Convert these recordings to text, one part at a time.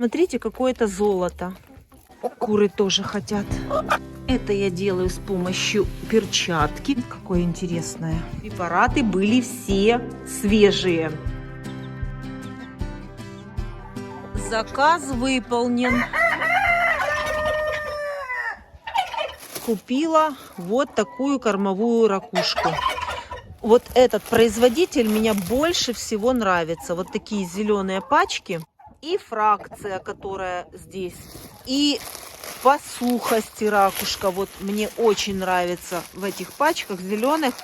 Смотрите, какое-то золото. Куры тоже хотят. Это я делаю с помощью перчатки. Какое интересное. Препараты были все свежие. Заказ выполнен. Купила вот такую кормовую ракушку. Вот этот производитель мне больше всего нравится. Вот такие зеленые пачки. И фракция, которая здесь. И по сухости ракушка. Вот мне очень нравится в этих пачках зеленых.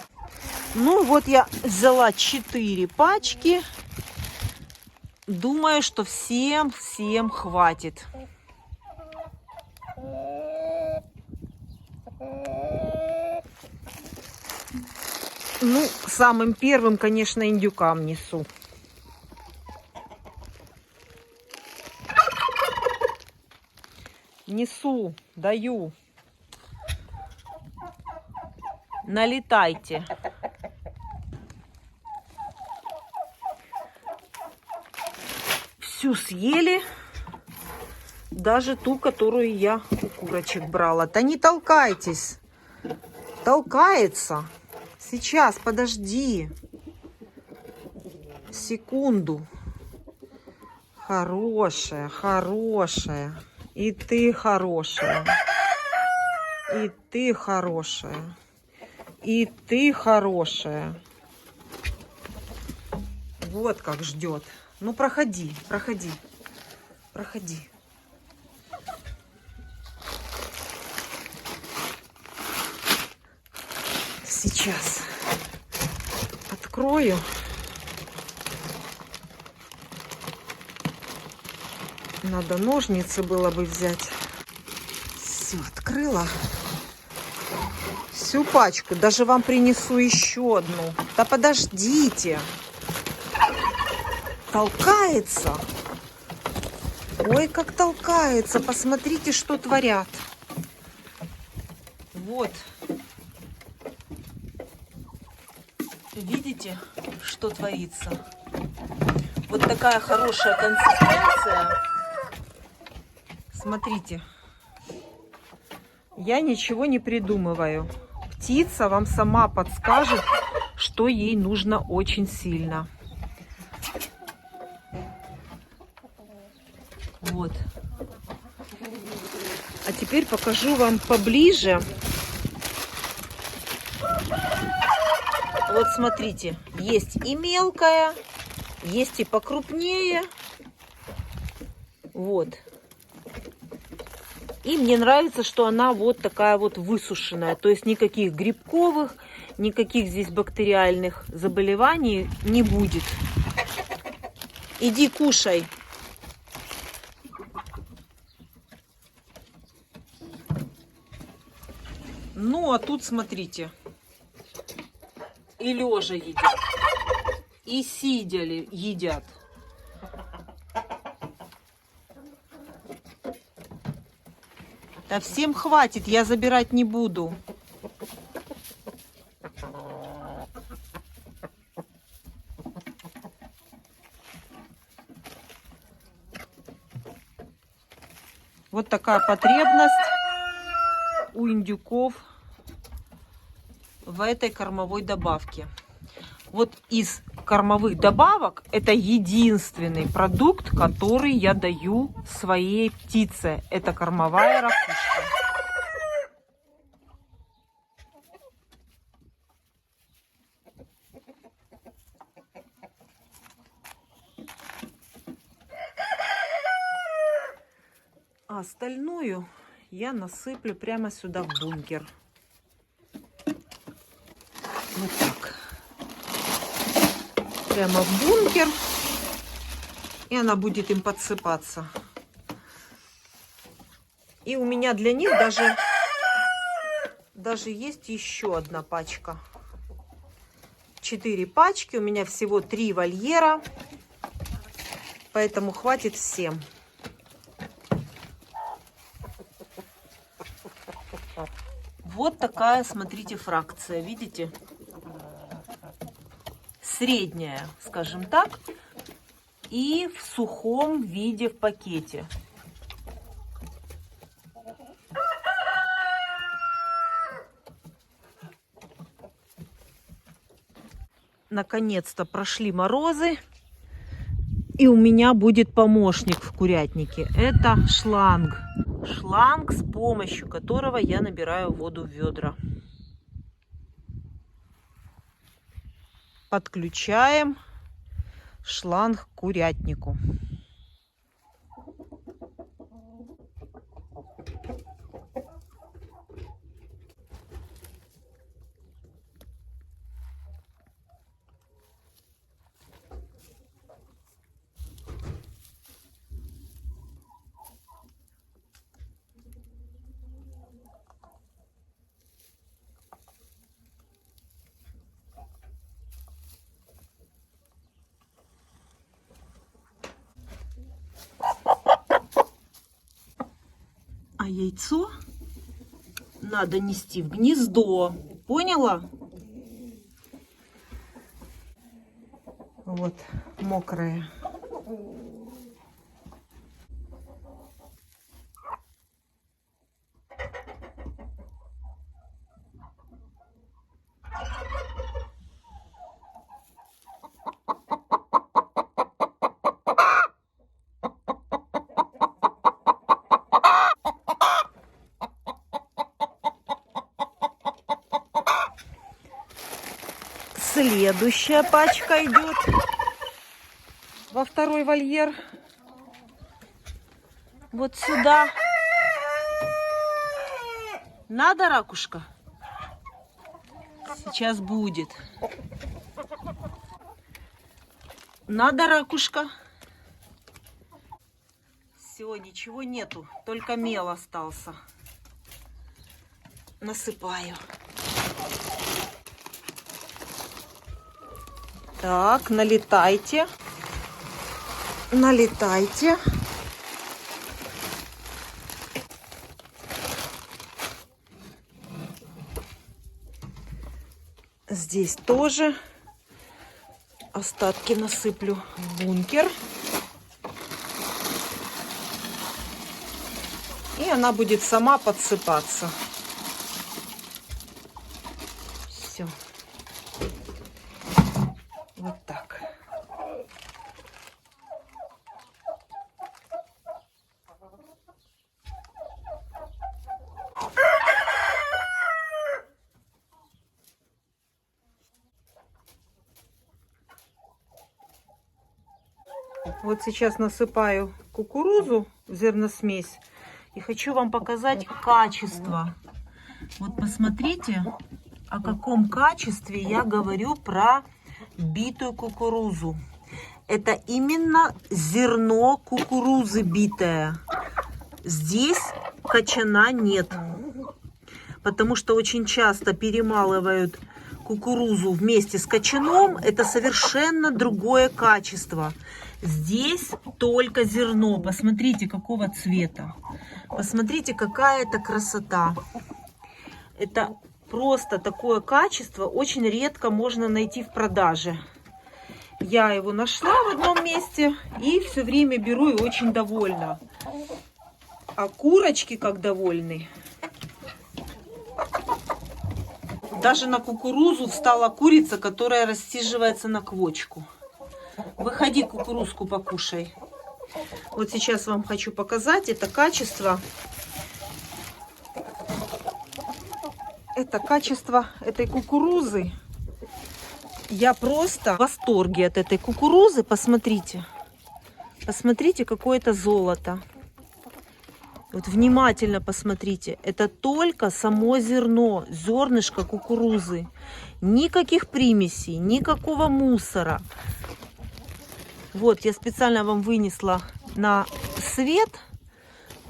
Ну вот я взяла 4 пачки. Думаю, что всем хватит. Ну, самым первым, конечно, индюкам несу. Несу, даю. Налетайте. Всю съели. Даже ту, которую я у курочек брала. Да не толкайтесь. Толкается. Сейчас, подожди. Секунду. Хорошая, хорошая. И ты хорошая. И ты хорошая. И ты хорошая. Вот как ждет. Ну, проходи, проходи. Проходи. Сейчас открою. Надо ножницы было бы взять. Все, открыла. Всю пачку. Даже вам принесу еще одну. Да подождите. Толкается. Ой, как толкается. Посмотрите, что творят. Вот. Видите, что творится? Вот такая хорошая консистенция. Смотрите. Я ничего не придумываю. Птица вам сама подскажет, что ей нужно очень сильно. Вот. А теперь покажу вам поближе. Вот смотрите, есть и мелкая, есть и покрупнее. Вот. И мне нравится, что она вот такая вот высушенная. То есть никаких грибковых, никаких здесь бактериальных заболеваний не будет. Иди кушай. Ну, а тут смотрите. И лежа едят, и сидя едят. Да всем хватит, я забирать не буду. Вот такая потребность у индюков в этой кормовой добавке. Вот из кормовых добавок это единственный продукт, который я даю своей птице. Это кормовая ракушка. А остальную я насыплю прямо сюда в бункер. Вот так. Прямо в бункер. И она будет им подсыпаться. И у меня для них даже есть еще одна пачка. 4 пачки. У меня всего 3 вольера. Поэтому хватит всем. Вот такая, смотрите, фракция. Видите? Средняя, скажем так. и в сухом виде в пакете. Наконец-то прошли морозы, и у меня будет помощник в курятнике. Это шланг. Шланг, с помощью которого я набираю воду в ведра. Подключаем шланг к курятнику. А яйцо надо нести в гнездо. Поняла? Вот, мокрое. Следующая пачка идет во второй вольер. Вот сюда. Надо, ракушка? Сейчас будет. Надо, ракушка? Все, ничего нету, только мел остался. Насыпаю. Так, налетайте. Налетайте. Здесь тоже остатки насыплю в бункер. И она будет сама подсыпаться. Все. Вот так. Вот сейчас насыпаю кукурузу в зерносмесь и хочу вам показать качество. Вот посмотрите, о каком качестве я говорю про битую кукурузу. Это именно зерно кукурузы битое. Здесь кочана нет, потому что очень часто перемалывают кукурузу вместе с кочаном. Это совершенно другое качество. Здесь только зерно. Посмотрите, какого цвета. Посмотрите, какая это красота. Это просто такое качество очень редко можно найти в продаже. Я его нашла в одном месте и все время беру и очень довольна. А курочки как довольны. Даже на кукурузу встала курица, которая рассиживается на квочку. Выходи, кукурузку покушай. Вот сейчас вам хочу показать это качество. Это качество этой кукурузы. Я просто в восторге от этой кукурузы. Посмотрите. Посмотрите, какое это золото. Вот внимательно посмотрите. Это только само зерно, зернышко кукурузы. Никаких примесей, никакого мусора. Вот, я специально вам вынесла на свет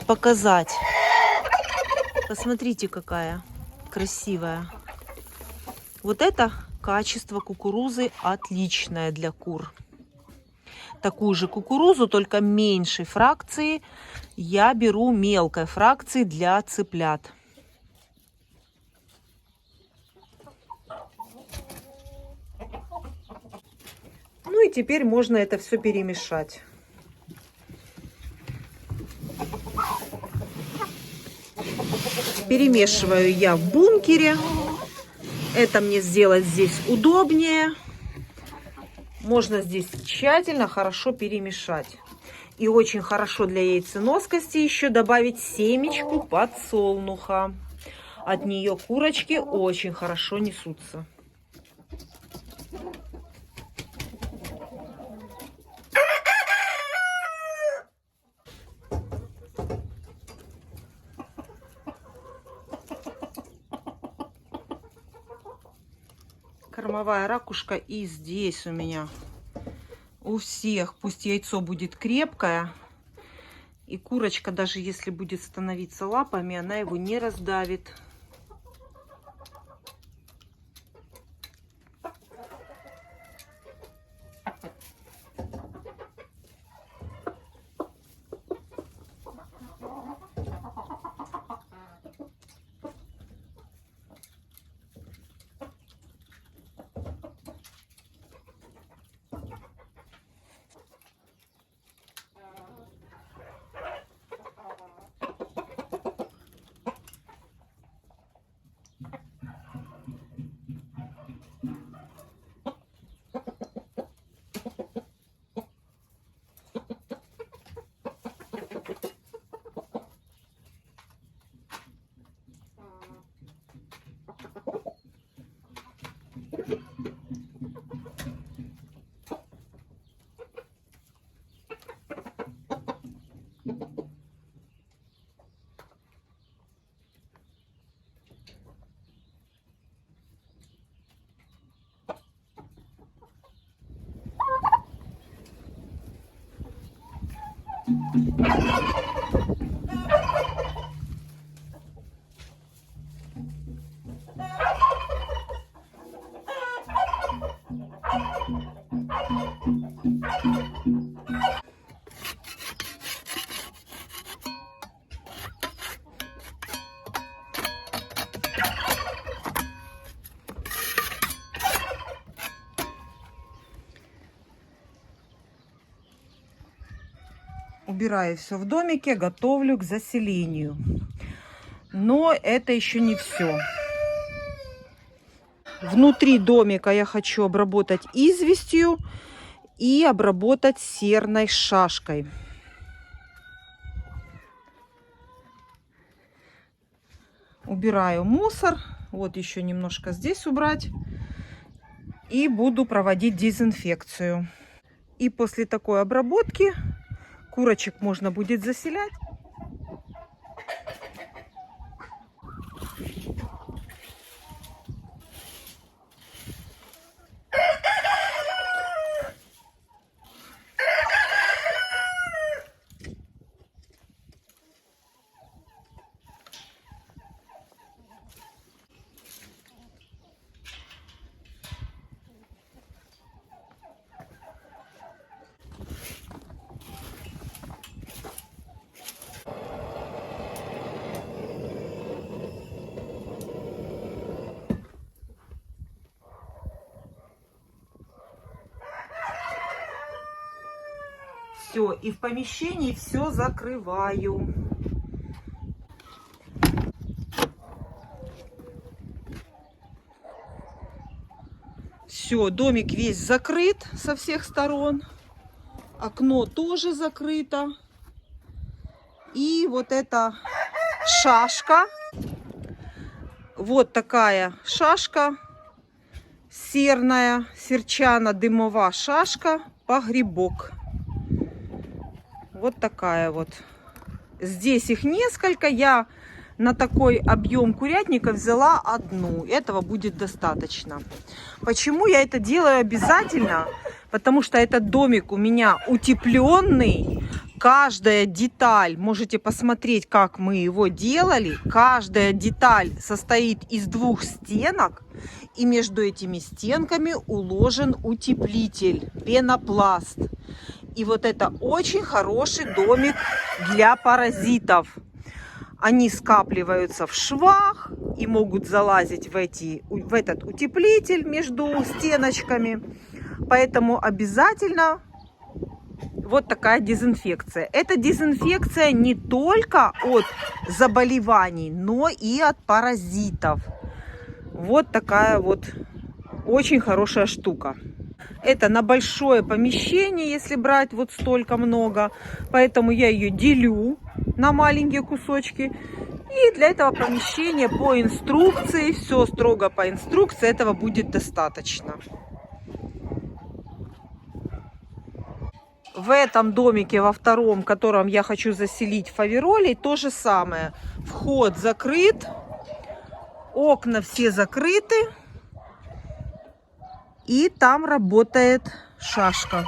показать. Посмотрите, какая красивая. Вот это качество кукурузы отличное для кур. Такую же кукурузу, только меньшей фракции, я беру мелкой фракции для цыплят. Ну и теперь можно это все перемешать. Перемешиваю я в бункере. Это мне сделать здесь удобнее. Можно здесь тщательно, хорошо перемешать. И очень хорошо для яйценоскости еще добавить семечку подсолнуха. От нее курочки очень хорошо несутся. Кормовая ракушка и здесь у меня. У всех пусть яйцо будет крепкое. И курочка, даже если будет становиться лапами, она его не раздавит. Убираю все в домике, готовлю к заселению. Но это еще не все. Внутри домика я хочу обработать известью и обработать серной шашкой. Убираю мусор. Вот еще немножко здесь убрать. И буду проводить дезинфекцию. И после такой обработки курочек можно будет заселять. Все, и в помещении все закрываю. Все, домик весь закрыт со всех сторон. Окно тоже закрыто. И вот эта шашка. Вот такая шашка. Серная, серчано-дымовая шашка, погребок. Вот такая вот. Здесь их несколько. Я на такой объем курятника взяла одну. Этого будет достаточно. Почему я это делаю обязательно? Потому что этот домик у меня утепленный. Каждая деталь, можете посмотреть, как мы его делали. Каждая деталь состоит из 2 стенок. И между этими стенками уложен утеплитель, пенопласт. И вот это очень хороший домик для паразитов. Они скапливаются в швах и могут залазить в этот утеплитель между стеночками. Поэтому обязательно вот такая дезинфекция. Это дезинфекция не только от заболеваний, но и от паразитов. Вот такая вот очень хорошая штука. Это на большое помещение, если брать вот столько много. Поэтому я ее делю на маленькие кусочки. И для этого помещения по инструкции, все строго по инструкции, этого будет достаточно. В этом домике, во втором, котором я хочу заселить фаверолей, то же самое. Вход закрыт, окна все закрыты. И там работает шашка.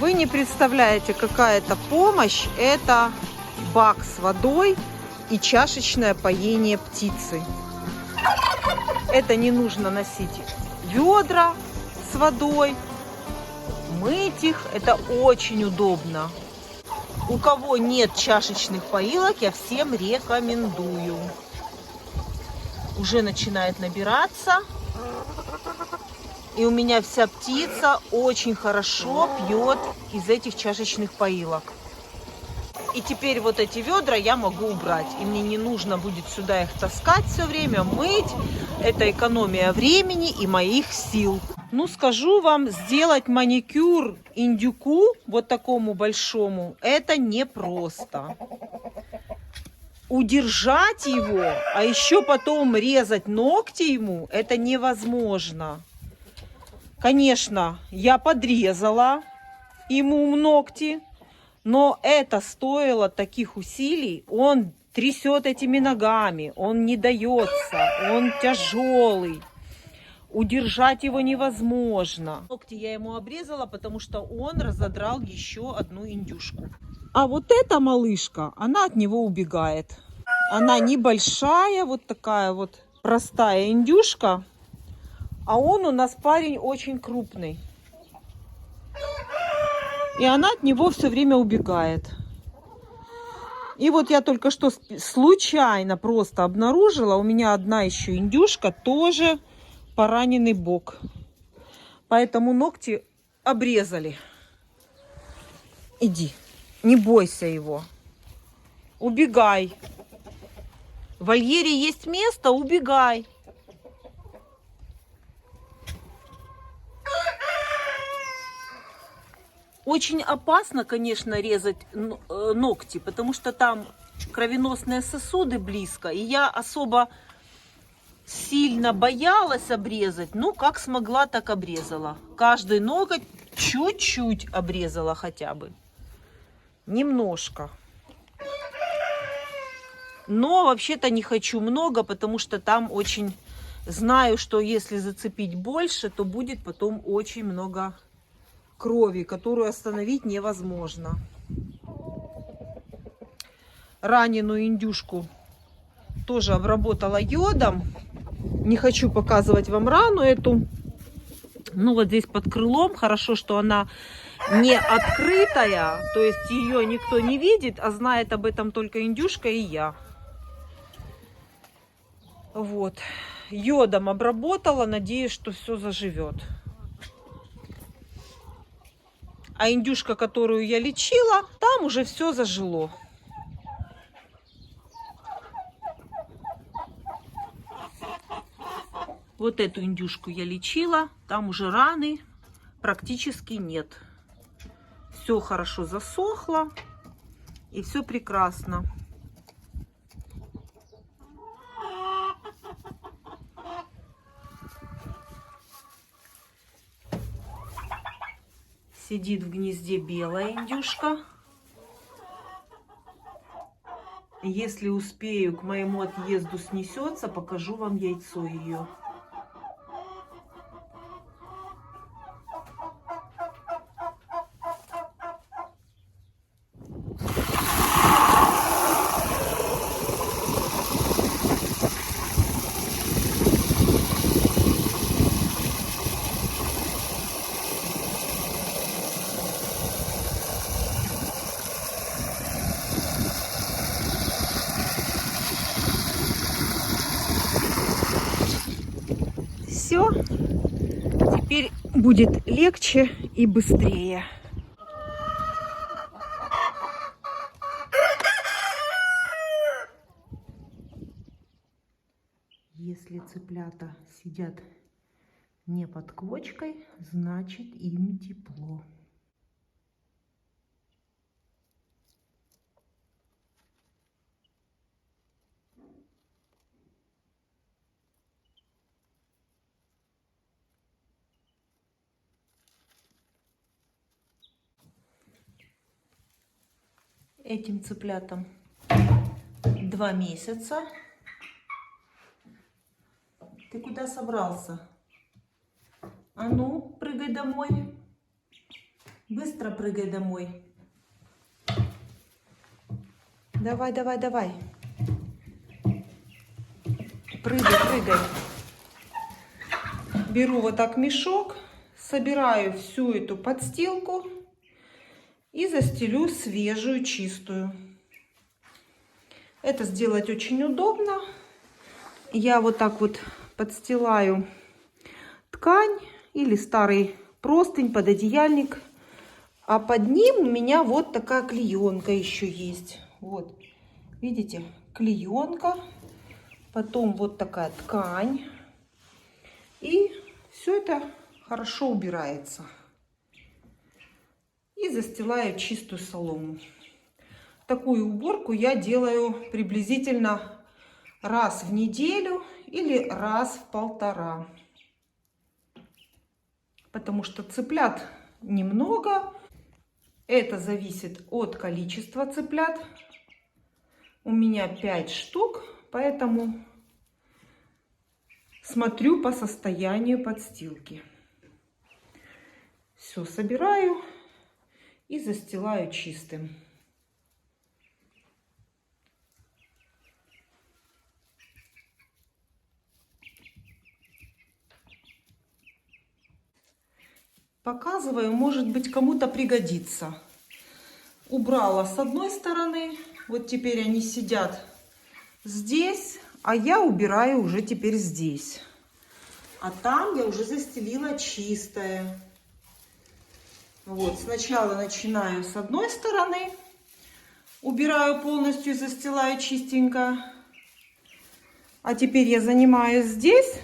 Вы не представляете, какая это помощь. Это бак с водой и чашечное поение птицы. Это не нужно носить ведра с водой, мыть их. Это очень удобно. У кого нет чашечных поилок, я всем рекомендую. Уже начинает набираться. И у меня вся птица очень хорошо пьет из этих чашечных поилок. И теперь вот эти ведра я могу убрать. И мне не нужно будет сюда их таскать все время, мыть. Это экономия времени и моих сил. Ну, скажу вам, сделать маникюр индюку, вот такому большому, это непросто. Удержать его, а еще потом резать ногти ему, это невозможно. Конечно, я подрезала ему ногти, но это стоило таких усилий. Он трясет этими ногами, он не дается, он тяжелый. Удержать его невозможно. Ногти я ему обрезала, потому что он разодрал еще одну индюшку. А вот эта малышка, она от него убегает. Она небольшая, вот такая вот простая индюшка. А он у нас парень очень крупный. И она от него все время убегает. И вот я только что случайно просто обнаружила. У меня одна еще индюшка, тоже пораненный бок. Поэтому ногти обрезали. Иди, не бойся его. Убегай. В вольере есть место, убегай. Очень опасно, конечно, резать ногти, потому что там кровеносные сосуды близко. И я особо сильно боялась обрезать. Ну, как смогла, так обрезала. Каждый ноготь чуть-чуть обрезала хотя бы. Немножко. Но вообще-то не хочу много, потому что там очень... Знаю, что если зацепить больше, то будет потом очень много крови, которую остановить невозможно. Раненую индюшку тоже обработала йодом. Не хочу показывать вам рану эту. Ну вот здесь под крылом. Хорошо, что она не открытая. То есть ее никто не видит, а знает об этом только индюшка и я. Вот. Йодом обработала. Надеюсь, что все заживет. А индюшка, которую я лечила, там уже все зажило. Вот эту индюшку я лечила. Там уже раны практически нет. Все хорошо засохло. И все прекрасно. Сидит в гнезде белая индюшка. Если успею, к моему отъезду снесется, покажу вам яйцо ее. Все, теперь будет легче и быстрее. Если цыплята сидят не под квочкой, значит им тепло. Этим цыплятам 2 месяца. Ты куда собрался? А ну, прыгай домой. Быстро прыгай домой. Давай, давай, давай. Прыгай, прыгай. Беру вот так мешок, собираю всю эту подстилку и застелю свежую, чистую. Это сделать очень удобно. Я вот так вот подстилаю ткань или старый простынь, пододеяльник. А под ним у меня вот такая клеенка еще есть. Вот, видите, клеенка. Потом вот такая ткань. И все это хорошо убирается. И застилаю чистую солому. Такую уборку я делаю приблизительно раз в неделю или раз в 1,5. Потому что цыплят немного. Это зависит от количества цыплят. У меня 5 штук, поэтому смотрю по состоянию подстилки. Все собираю и застилаю чистым. Показываю, может быть, кому-то пригодится. Убрала с одной стороны, вот теперь они сидят здесь, а я убираю уже теперь здесь. А там я уже застелила чистое. Вот, сначала начинаю с одной стороны, убираю полностью, застилаю чистенько. А теперь я занимаюсь здесь,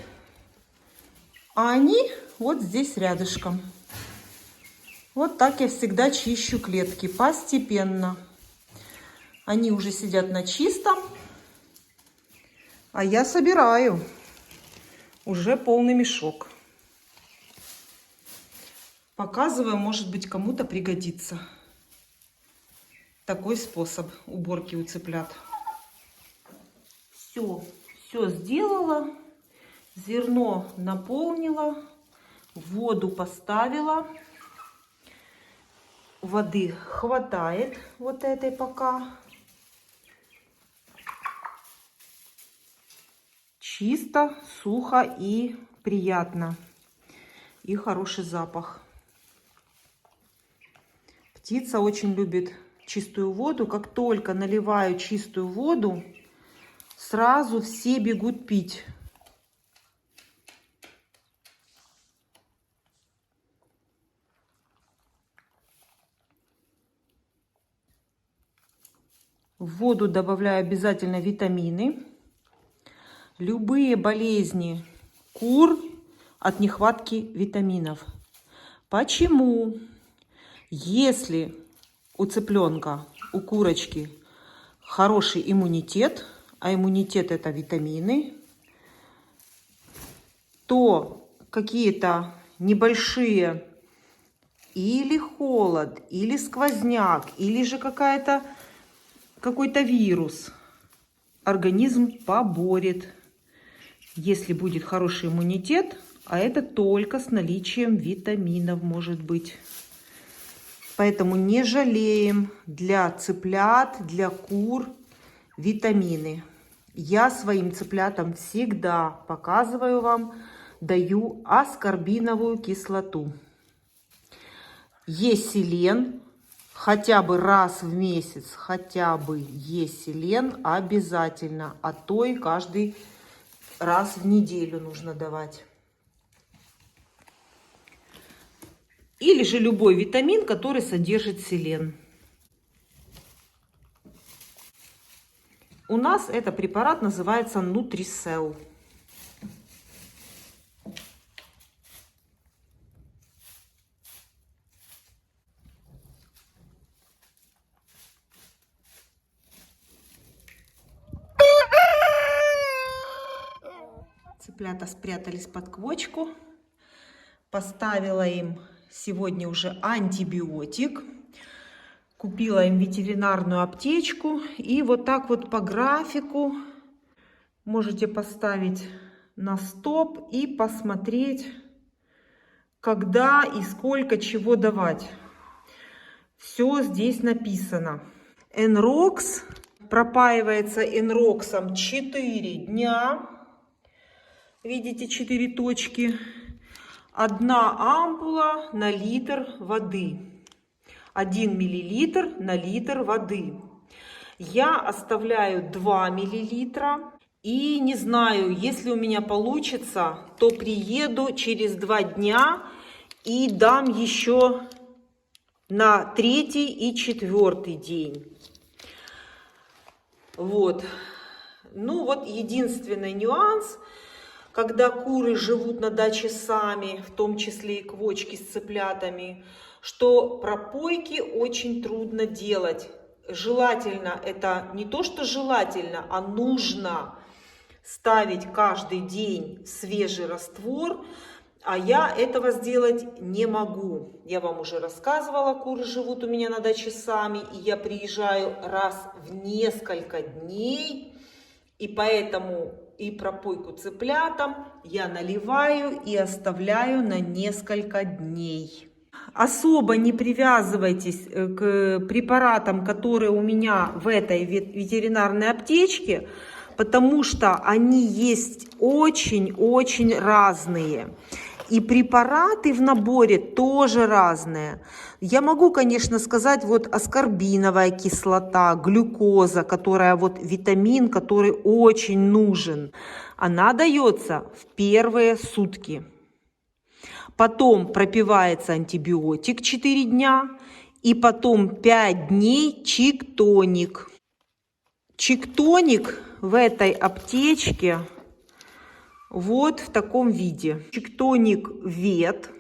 а они вот здесь рядышком. Вот так я всегда чищу клетки постепенно. Они уже сидят на чистом, а я собираю уже полный мешок. Показываю, может быть, кому-то пригодится такой способ уборки у цыплят. Все сделала. Зерно наполнила. Воду поставила. Воды хватает вот этой пока. Чисто, сухо и приятно. И хороший запах. Птица очень любит чистую воду. Как только наливаю чистую воду, сразу все бегут пить. В воду добавляю обязательно витамины. Любые болезни кур от нехватки витаминов. Почему? Если у цыпленка, у курочки хороший иммунитет, а иммунитет это витамины, то какие-то небольшие или холод, или сквозняк, или же какой-то вирус организм поборет, если будет хороший иммунитет, а это только с наличием витаминов может быть. Поэтому не жалеем для цыплят, для кур витамины. Я своим цыплятам всегда показываю вам, даю аскорбиновую кислоту. Е-селен. Хотя бы раз в месяц, хотя бы Е-селен обязательно, а то и каждый раз в неделю нужно давать. Или же любой витамин, который содержит селен. У нас этот препарат называется Нутрисел. Цыплята спрятались под квочку. Поставила им сегодня уже антибиотик. Купила им ветеринарную аптечку. И вот так вот по графику можете поставить на стоп и посмотреть, когда и сколько чего давать. Все здесь написано. Энрокс пропаивается энроксом 4 дня. Видите, 4 точки. 1 ампула на литр воды. 1 миллилитр на литр воды. Я оставляю 2 миллилитра. И не знаю, если у меня получится, то приеду через 2 дня и дам еще на 3-й и 4-й день. Вот. Ну вот единственный нюанс. Когда куры живут на даче сами, в том числе и квочки с цыплятами, что пропойки очень трудно делать. Желательно, это не то, что желательно, а нужно ставить каждый день свежий раствор, а я этого сделать не могу. Я вам уже рассказывала, куры живут у меня на даче сами, и я приезжаю раз в несколько дней, и поэтому и пропойку цыплятам я наливаю и оставляю на несколько дней. Особо не привязывайтесь к препаратам, которые у меня в этой ветеринарной аптечке, потому что они есть очень-очень разные. И препараты в наборе тоже разные. Я могу, конечно, сказать, вот аскорбиновая кислота, глюкоза, которая вот витамин, который очень нужен. Она дается в первые сутки. Потом пропивается антибиотик 4 дня. И потом 5 дней чиктоник. Чиктоник в этой аптечке вот в таком виде. Чиктоник ВЕТ.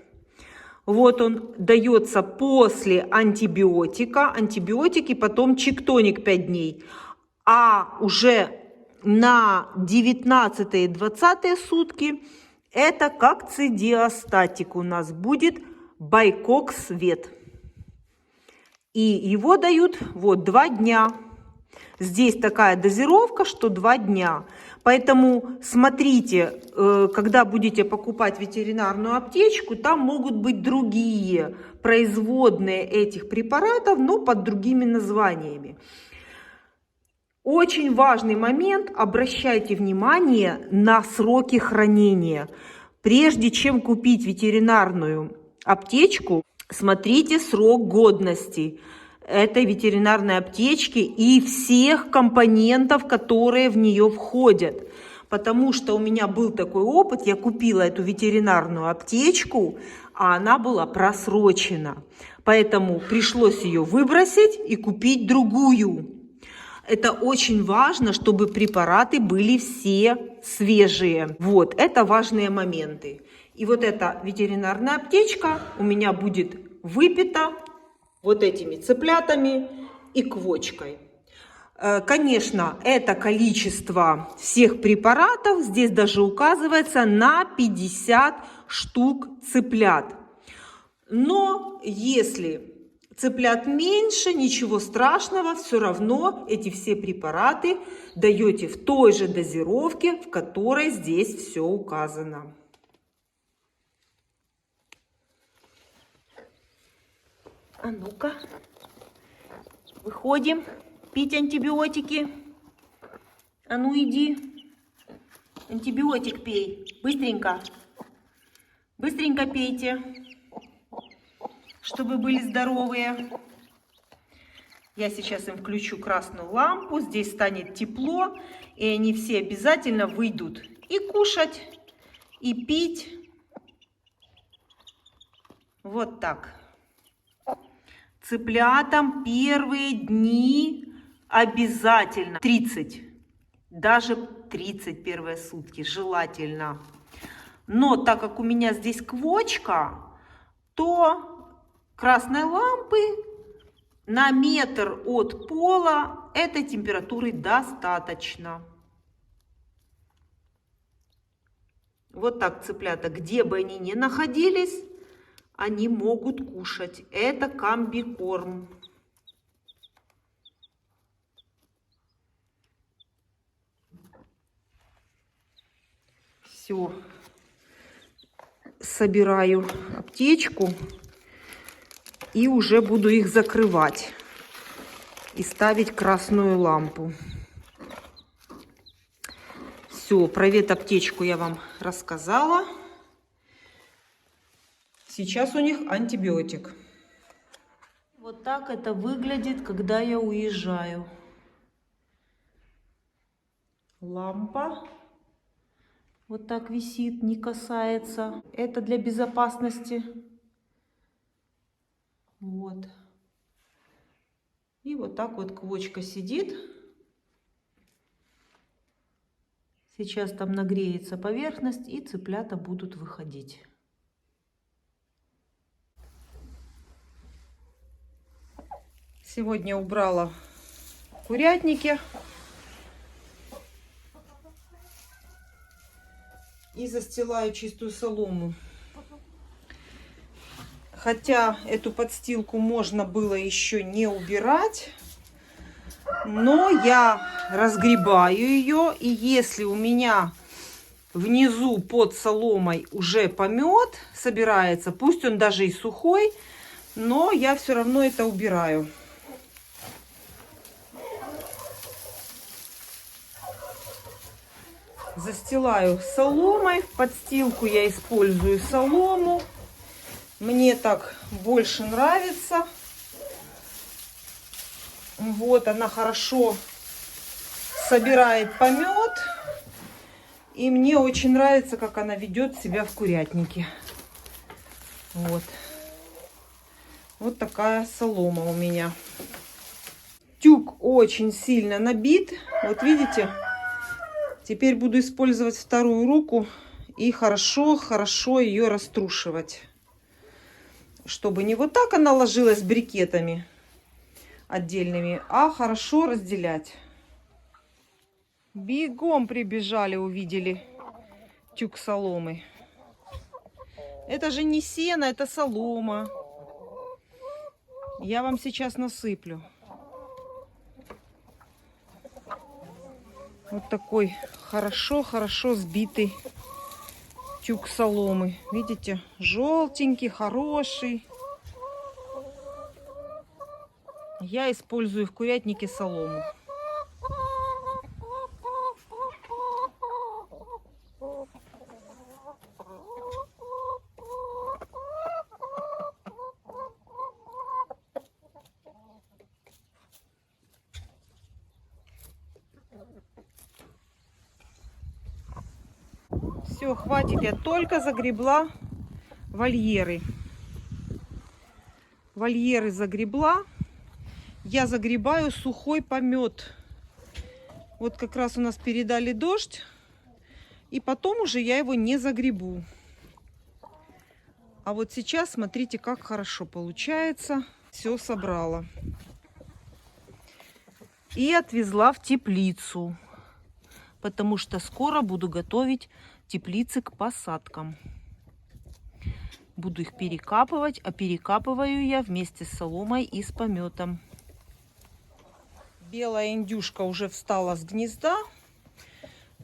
Вот он дается после антибиотика. Антибиотики, потом чиктоник 5 дней. А уже на 19-20 сутки это кокцидиостатик у нас будет Байкокс Вет. И его дают вот 2 дня. Здесь такая дозировка, что 2 дня. Поэтому смотрите, когда будете покупать ветеринарную аптечку, там могут быть другие производные этих препаратов, но под другими названиями. Очень важный момент, обращайте внимание на сроки хранения. Прежде чем купить ветеринарную аптечку, смотрите срок годности этой ветеринарной аптечки и всех компонентов, которые в нее входят. Потому что у меня был такой опыт, я купила эту ветеринарную аптечку, а она была просрочена. Поэтому пришлось ее выбросить и купить другую. Это очень важно, чтобы препараты были все свежие. Вот, это важные моменты. И вот эта ветеринарная аптечка у меня будет выпита вот этими цыплятами и квочкой. Конечно, это количество всех препаратов здесь даже указывается на 50 штук цыплят. Но если цыплят меньше, ничего страшного, все равно эти все препараты даете в той же дозировке, в которой здесь все указано. А ну-ка, выходим пить антибиотики. А ну иди, антибиотик пей, быстренько. Быстренько пейте, чтобы были здоровые. Я сейчас им включу красную лампу, здесь станет тепло, и они все обязательно выйдут и кушать, и пить. Вот так. Цыплятам первые дни обязательно 30, даже 30 первые сутки желательно. Но так как у меня здесь квочка, то красной лампы на метр от пола этой температуры достаточно. Вот так цыплята, где бы они ни находились, они могут кушать. Это комбикорм. Все. Собираю аптечку и уже буду их закрывать и ставить красную лампу. Все, про ветаптечку я вам рассказала. Сейчас у них антибиотик. Вот так это выглядит, когда я уезжаю. Лампа вот так висит, не касается. Это для безопасности. Вот. И вот так вот квочка сидит. Сейчас там нагреется поверхность, и цыплята будут выходить. Сегодня убрала курятники. И застилаю чистую солому. Хотя эту подстилку можно было еще не убирать. Но я разгребаю ее. И если у меня внизу под соломой уже помет собирается, пусть он даже и сухой, но я все равно это убираю. Застилаю соломой. В подстилку я использую солому. Мне так больше нравится. Вот она хорошо собирает помет. И мне очень нравится, как она ведет себя в курятнике. Вот. Вот такая солома у меня. Тюк очень сильно набит. Вот видите? Теперь буду использовать вторую руку и хорошо ее раструшивать. Чтобы не вот так она ложилась брикетами отдельными, а хорошо разделять. Бегом прибежали, увидели тюк соломы. Это же не сено, это солома. Я вам сейчас насыплю. Вот такой хорошо сбитый тюк соломы. Видите, желтенький, хороший. Я использую в курятнике солому. Все, хватит, я только загребла вольеры. Вольеры загребла. Я загребаю сухой помет. Вот как раз у нас передали дождь. И потом уже я его не загребу. А вот сейчас смотрите, как хорошо получается. Все собрала. И отвезла в теплицу. Потому что скоро буду готовить теплицы к посадкам. Буду их перекапывать, а перекапываю я вместе с соломой и с пометом. Белая индюшка уже встала с гнезда.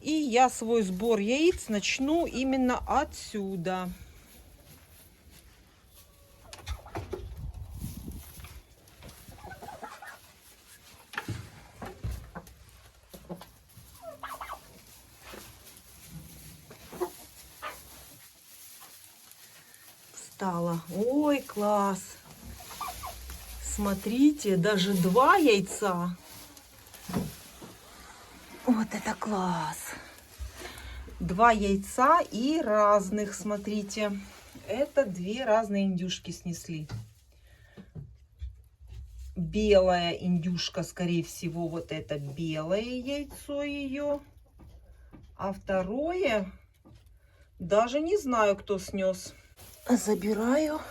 И я свой сбор яиц начну именно отсюда. Встала. Ой, класс! Смотрите, даже 2 яйца. Вот это класс! 2 яйца и разных, смотрите. Это 2 разные индюшки снесли. Белая индюшка, скорее всего, вот это белое яйцо ее. А второе, даже не знаю, кто снес. Забираю.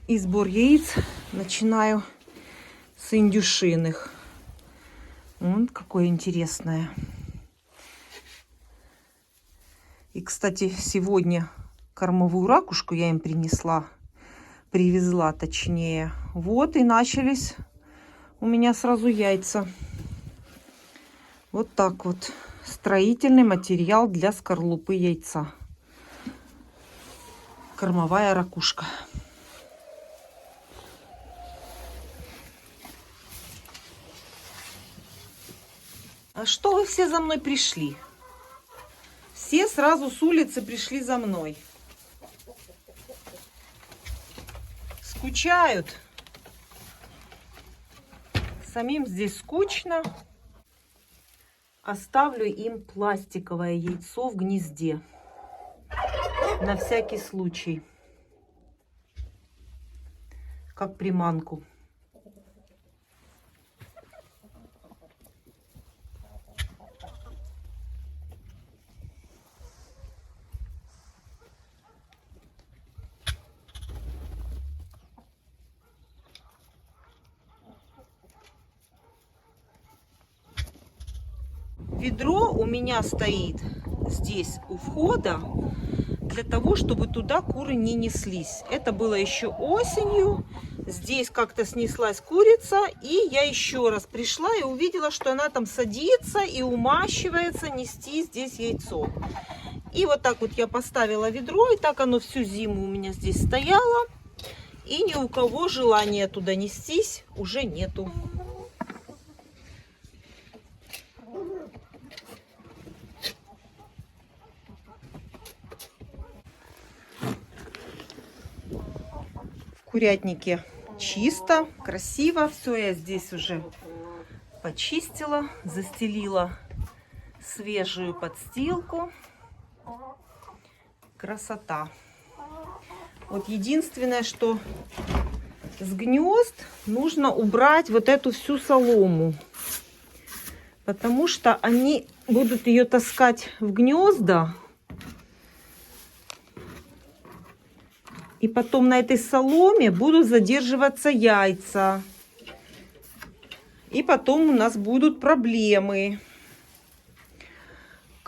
И сбор яиц начинаю с индюшиных. Вот какое интересное. И, кстати, сегодня кормовую ракушку я им привезла точнее. Вот и начались у меня сразу яйца. Вот так вот. Строительный материал для скорлупы яйца. Кормовая ракушка. А что вы все за мной пришли? Все сразу с улицы пришли за мной. Скучают. Самим здесь скучно. Оставлю им пластиковое яйцо в гнезде. На всякий случай. Как приманку. Ведро у меня стоит здесь у входа для того, чтобы туда куры не неслись. Это было еще осенью. Здесь как-то снеслась курица, и я еще раз пришла и увидела, что она там садится и умащивается нести здесь яйцо. И вот так вот я поставила ведро, и так оно всю зиму у меня здесь стояло. И ни у кого желания туда нестись уже нету. В курятнике чисто, красиво. Все я здесь уже почистила, застелила свежую подстилку. Красота. Вот единственное, что с гнезд нужно убрать вот эту всю солому, потому что они будут ее таскать в гнезда. И потом на этой соломе будут задерживаться яйца. И потом у нас будут проблемы.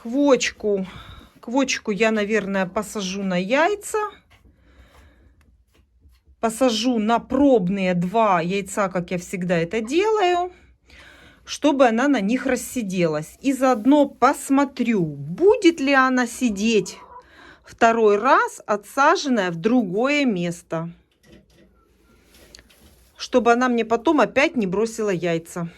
Квочку я, наверное, посажу на яйца. Посажу на пробные 2 яйца, как я всегда это делаю, чтобы она на них рассиделась. И заодно посмотрю, будет ли она сидеть второй раз, отсаженная в другое место. Чтобы она мне потом опять не бросила яйца.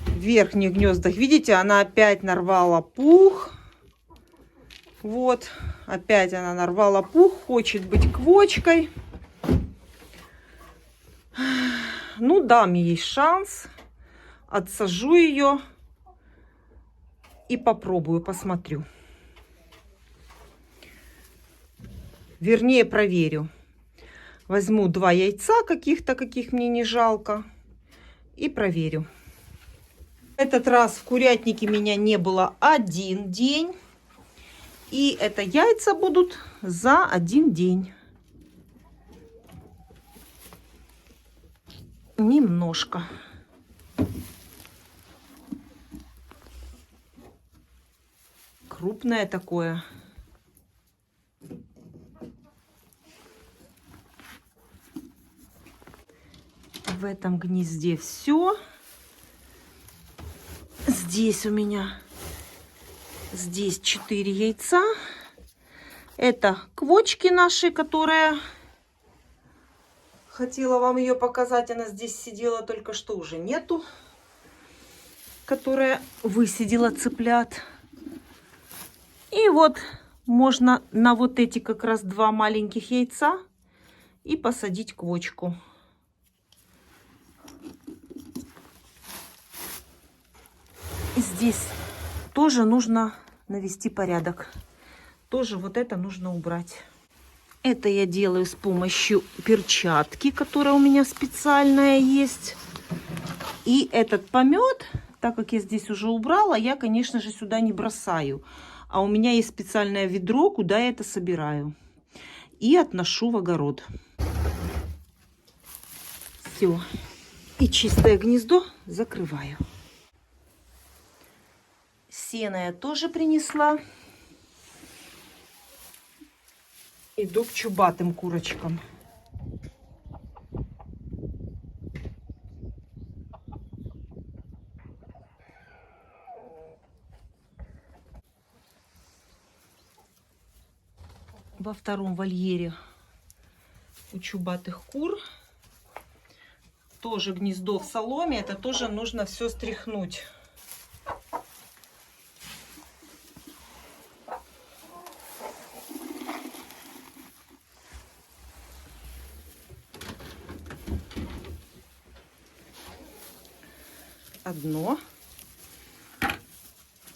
В верхних гнездах, видите, она опять нарвала пух. Вот, опять она нарвала пух, хочет быть квочкой. Ну, дам ей шанс, отсажу ее и попробую, посмотрю. Вернее, проверю. Возьму 2 яйца каких-то, каких мне не жалко, и проверю. В этот раз в курятнике меня не было 1 день. И это яйца будут за 1 день. Немножко. Крупное такое. В этом гнезде все. Здесь у меня... Здесь 4 яйца. Это квочки наши, которая... Хотела вам ее показать. Она здесь сидела, только что уже нету. Которая высидела цыплят. И вот можно на вот эти как раз 2 маленьких яйца и посадить квочку. Здесь тоже нужно навести порядок. Тоже вот это нужно убрать. Это я делаю с помощью перчатки, которая у меня специальная есть. И этот помет, так как я здесь уже убрала, я, конечно же, сюда не бросаю. А у меня есть специальное ведро, куда я это собираю. И отношу в огород. Все. И чистое гнездо закрываю. Сено я тоже принесла. Иду к чубатым курочкам. Во втором вольере у чубатых кур. Тоже гнездо в соломе. Это тоже нужно все стряхнуть.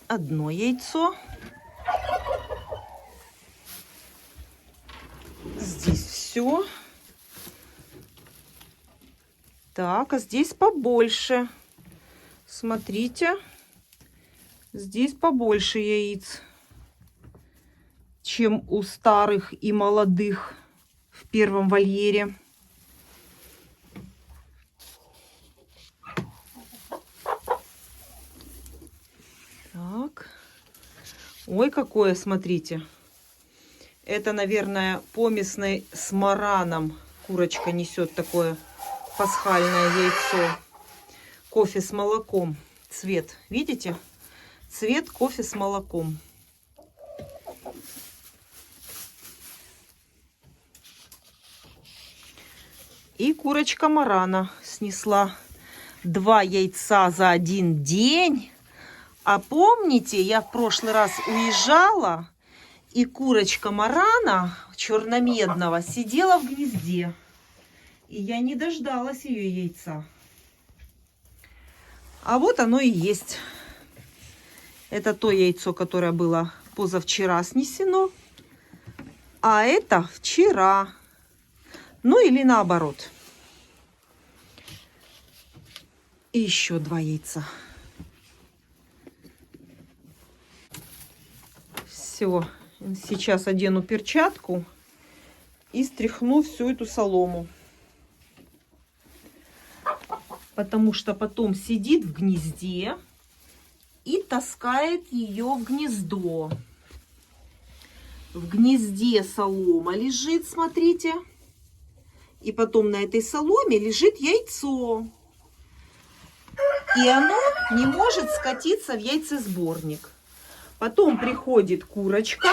Одно яйцо. Здесь все. Так, а здесь побольше. Смотрите. Здесь побольше яиц, чем у старых и молодых в первом вольере. Так. Ой, какое, смотрите. Это, наверное, помесной с мараном курочка несет такое пасхальное яйцо. Кофе с молоком. Цвет, видите? Цвет кофе с молоком. И курочка марана снесла 2 яйца за 1 день. А помните, я в прошлый раз уезжала, и курочка марана черномедного сидела в гнезде. И я не дождалась ее яйца. А вот оно и есть. Это то яйцо, которое было позавчера снесено. А это вчера. Ну или наоборот. И еще 2 яйца. Все. Сейчас одену перчатку и стряхну всю эту солому. Потому что потом сидит в гнезде и таскает ее в гнездо. В гнезде солома лежит, смотрите. И потом на этой соломе лежит яйцо. И оно не может скатиться в яйцесборник. Потом приходит курочка,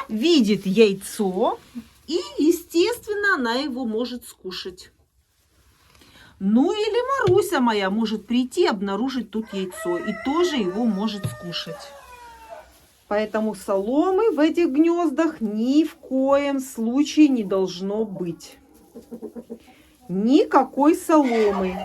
видит яйцо, и, естественно, она его может скушать. Ну или Маруся моя может прийти, обнаружить тут яйцо и тоже его может скушать. Поэтому соломы в этих гнездах ни в коем случае не должно быть. Никакой соломы.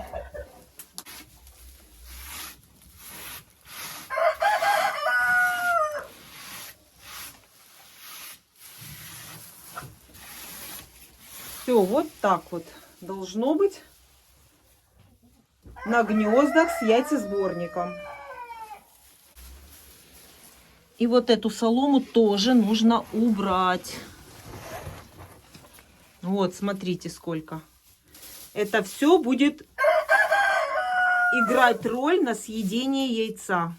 Все, вот так вот должно быть на гнездах с яйцесборником. И вот эту солому тоже нужно убрать. Вот, смотрите, сколько. Это все будет играть роль на съедение яйца.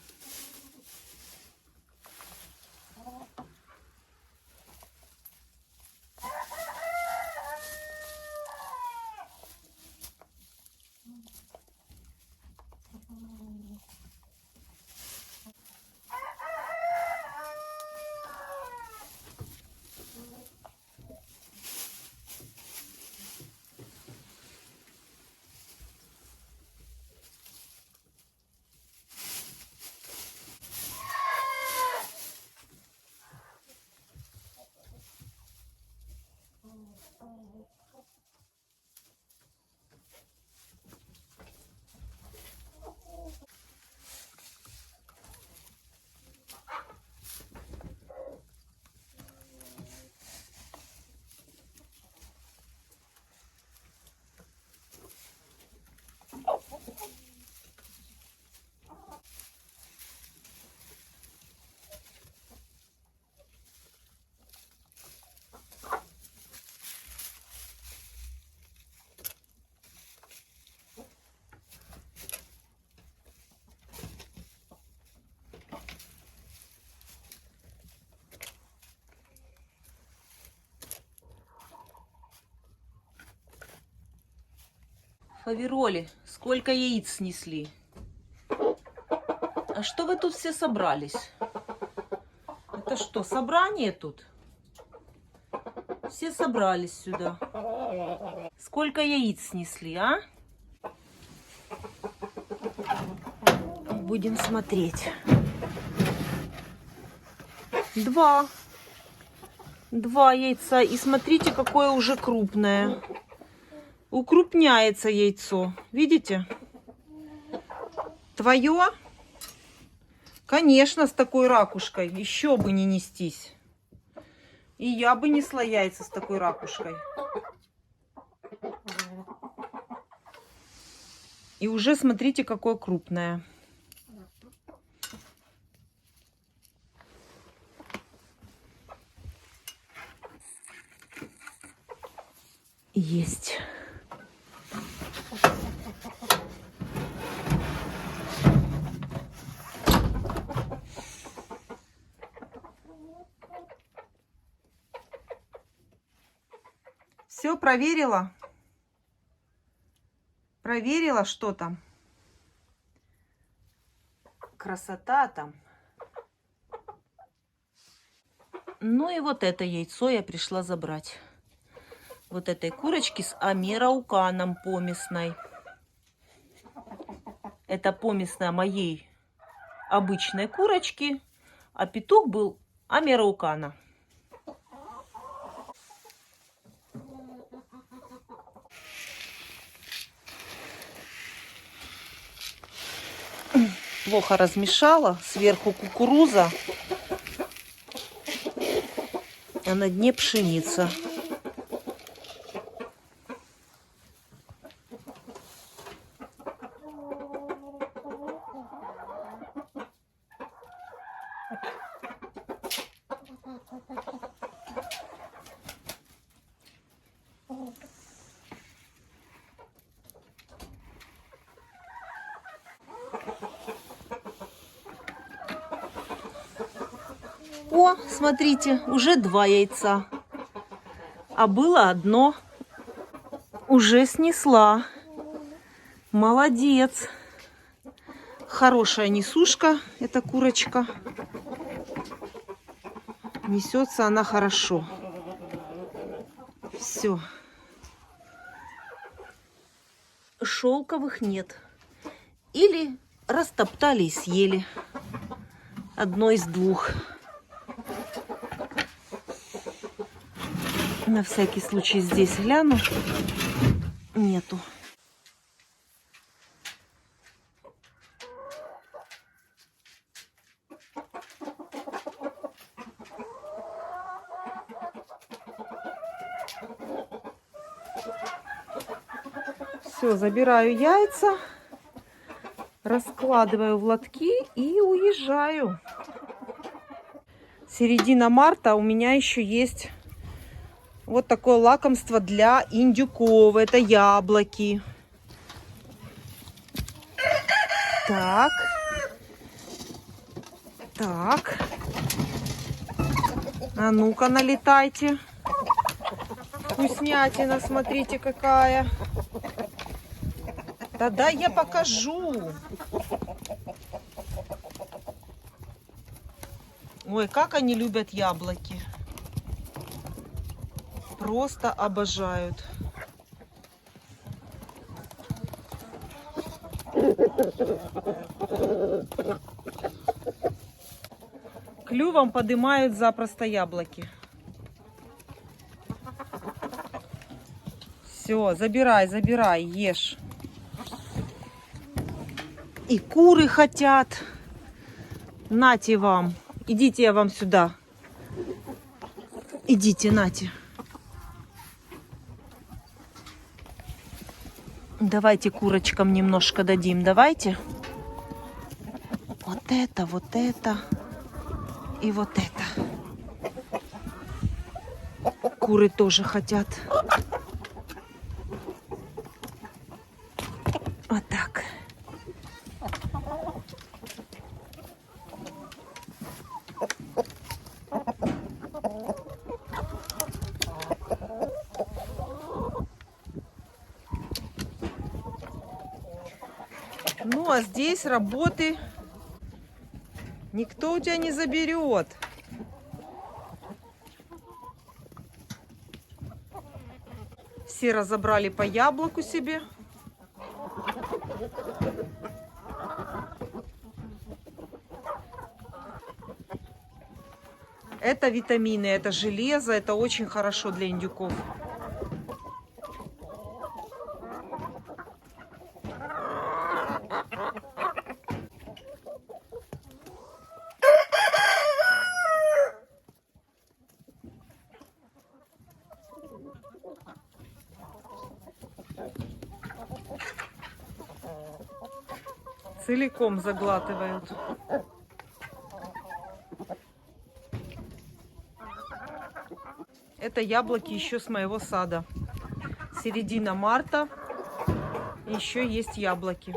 Фавероли, сколько яиц снесли? А что вы тут все собрались? Это что, собрание тут? Все собрались сюда. Сколько яиц снесли, а? Будем смотреть. 2. 2 яйца. И смотрите, какое уже крупное. Укрупняется яйцо. Видите? Твое? Конечно, с такой ракушкой. Еще бы не нестись. И я бы несла яйца с такой ракушкой. И уже смотрите, какое крупное. Есть. Все проверила? Проверила, что там? Красота там. Ну и вот это яйцо я пришла забрать. Вот этой курочки с амерауканом помесной. Это помесная моей обычной курочки, а петух был амераукана. Плохо размешала. Сверху кукуруза, а на дне пшеница. О, смотрите, уже 2 яйца. А было одно. Уже снесла. Молодец. Хорошая несушка, эта курочка. Несется она хорошо. Все. Шелковых нет. Или растоптали и съели. Одно из двух. На всякий случай здесь гляну. Нету. Все, забираю яйца, раскладываю в лотки и уезжаю. Середина марта, у меня еще есть вот такое лакомство для индюков. Это яблоки. Так. Так. А ну-ка, налетайте. Вкуснятина, смотрите, какая. Да-да, я покажу. Ой, как они любят яблоки. Просто обожают. Клювом поднимают запросто яблоки. Все, забирай, забирай, ешь. И куры хотят. Нате вам. Идите, я вам сюда. Идите, нате. Давайте курочкам немножко дадим. Давайте. Вот это. И вот это. Куры тоже хотят. Вот так. Ну, а здесь работы никто у тебя не заберет. Все разобрали по яблоку себе. Это витамины, это железо, это очень хорошо для индюков. Целиком заглатывают. Это яблоки еще с моего сада. Середина марта. Еще есть яблоки.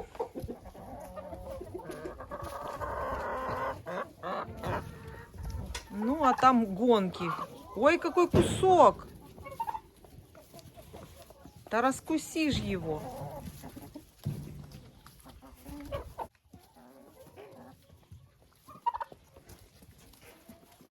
Ну, а там гонки. Ой, какой кусок! Да раскусишь его.